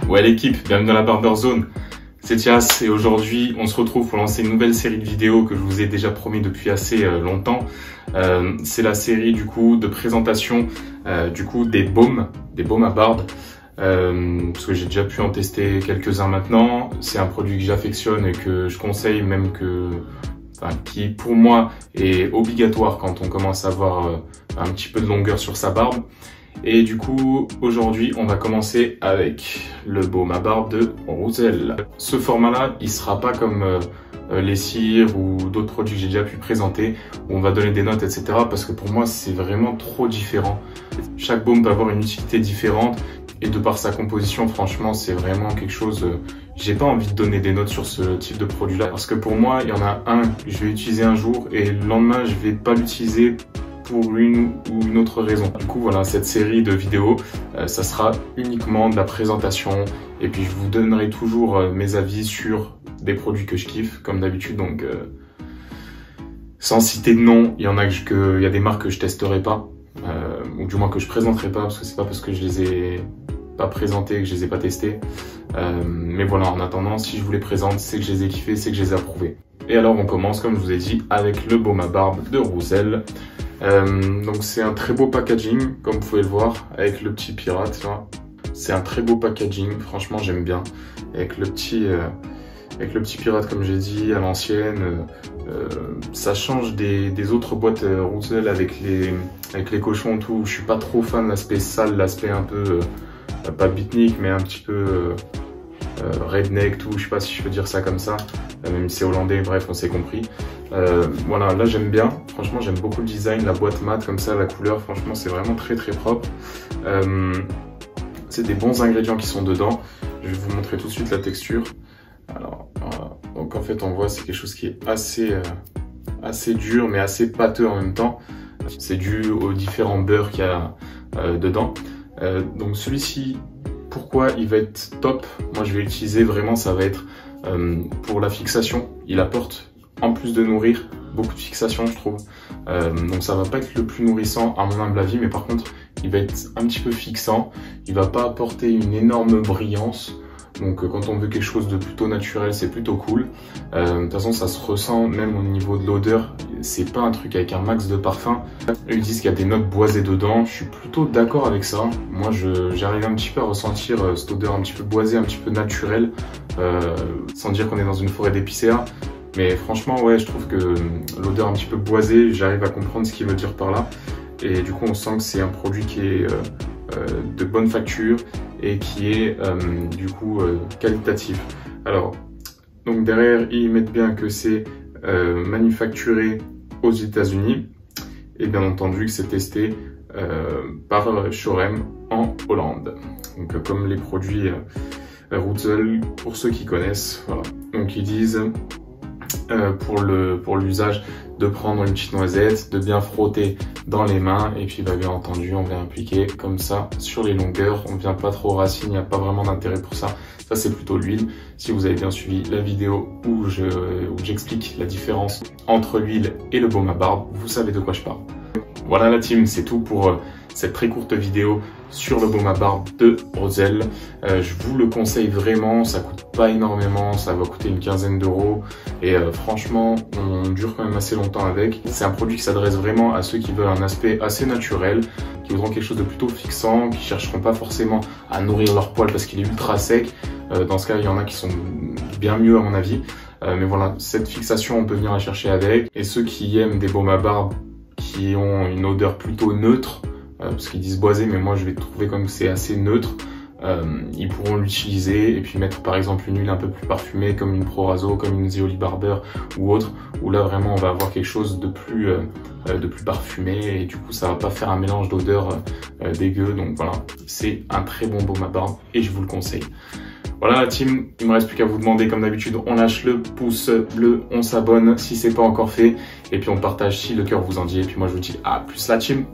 Ouais l'équipe, bienvenue dans la Barber Zone. C'est Thias et aujourd'hui on se retrouve pour lancer une nouvelle série de vidéos que je vous ai déjà promis depuis assez longtemps. C'est la série du coup de présentation des baumes à barbe. Parce que j'ai déjà pu en tester quelques-uns maintenant. C'est un produit que j'affectionne et que je conseille même qui pour moi est obligatoire quand on commence à avoir un petit peu de longueur sur sa barbe. Et du coup, aujourd'hui, on va commencer avec le baume à barbe de Roussel. Ce format-là, il sera pas comme les cires ou d'autres produits que j'ai déjà pu présenter, où on va donner des notes, etc. Parce que pour moi, c'est vraiment trop différent. Chaque baume peut avoir une utilité différente. Et de par sa composition, franchement, c'est vraiment quelque chose... j'ai pas envie de donner des notes sur ce type de produit-là. Parce que pour moi, il y en a un que je vais utiliser un jour et le lendemain, je vais pas l'utiliser pour une ou une autre raison. Du coup, voilà, cette série de vidéos, ça sera uniquement de la présentation. Et puis, je vous donnerai toujours mes avis sur des produits que je kiffe, comme d'habitude. Donc, sans citer de nom, il y en a il y a des marques que je testerai pas. Ou du moins que je présenterai pas, parce que c'est pas parce que je les ai pas présentés que je les ai pas testés. Mais voilà, en attendant, si je vous les présente, c'est que je les ai kiffés, c'est que je les ai approuvés. Et alors, on commence, comme je vous ai dit, avec le baume à barbe de Roussel. Donc c'est un très beau packaging, comme vous pouvez le voir, avec le petit pirate là. C'est un très beau packaging, franchement j'aime bien. Avec le petit pirate, comme j'ai dit, à l'ancienne. Ça change des autres boîtes Roussel avec les cochons et tout. Je suis pas trop fan de l'aspect sale, l'aspect un peu, pas beatnik, mais un petit peu redneck, tout. Je sais pas si je peux dire ça comme ça. Même si c'est hollandais, bref, on s'est compris. Voilà, là j'aime bien, franchement j'aime beaucoup le design, la boîte mate comme ça, la couleur, franchement c'est vraiment très très propre. C'est des bons ingrédients qui sont dedans. Je vais vous montrer tout de suite la texture. Alors, voilà. Donc en fait on voit c'est quelque chose qui est assez dur mais assez pâteux en même temps. C'est dû aux différents beurres qu'il y a dedans. Donc celui-ci, pourquoi il va être top? Moi je vais l'utiliser vraiment, ça va être pour la fixation. Il apporte, en plus de nourrir, beaucoup de fixation je trouve. Donc ça va pas être le plus nourrissant à mon humble avis, mais par contre il va être un petit peu fixant. Il va pas apporter une énorme brillance. Donc quand on veut quelque chose de plutôt naturel, c'est plutôt cool. De toute façon ça se ressent même au niveau de l'odeur. C'est pas un truc avec un max de parfum. Ils disent qu'il y a des notes boisées dedans. Je suis plutôt d'accord avec ça. Moi j'arrive un petit peu à ressentir cette odeur un petit peu boisée, un petit peu naturelle. Sans dire qu'on est dans une forêt d'épicéas. Mais franchement, ouais, je trouve que l'odeur un petit peu boisée, j'arrive à comprendre ce qu'il veut dire par là. Et du coup, on sent que c'est un produit qui est de bonne facture et qui est du coup qualitatif. Alors, donc derrière, ils mettent bien que c'est manufacturé aux États-Unis et bien entendu que c'est testé par Shorem en Hollande. Donc, comme les produits Roussel, pour ceux qui connaissent, voilà. Donc, ils disent pour l'usage de prendre une petite noisette, de bien frotter dans les mains et puis bien entendu on vient appliquer comme ça sur les longueurs, on vient pas trop racine, il n'y a pas vraiment d'intérêt pour ça. Ça c'est plutôt l'huile. Si vous avez bien suivi la vidéo où j'explique la différence entre l'huile et le baume à barbe, vous savez de quoi je parle. Voilà la team, c'est tout pour cette très courte vidéo sur le baume à barbe de Roussel. Je vous le conseille vraiment, ça coûte pas énormément, ça va coûter une quinzaine d'euros et franchement on dure quand même assez longtemps avec. C'est un produit qui s'adresse vraiment à ceux qui veulent un aspect assez naturel, qui voudront quelque chose de plutôt fixant, qui chercheront pas forcément à nourrir leur poil parce qu'il est ultra sec. Dans ce cas il y en a qui sont bien mieux à mon avis. Mais voilà, cette fixation on peut venir la chercher avec. Et ceux qui aiment des baumes à barbe qui ont une odeur plutôt neutre, parce qu'ils disent boisé, mais moi je vais trouver comme que c'est assez neutre, ils pourront l'utiliser et puis mettre par exemple une huile un peu plus parfumée comme une Proraso, comme une Zeoli Barber ou autre, où là vraiment on va avoir quelque chose de plus parfumé et du coup ça va pas faire un mélange d'odeurs dégueu. Donc voilà, c'est un très bon baume à barbe et je vous le conseille. Voilà la team, il me reste plus qu'à vous demander comme d'habitude, on lâche le pouce bleu, on s'abonne si c'est pas encore fait et puis on partage si le cœur vous en dit et puis moi je vous dis à plus la team.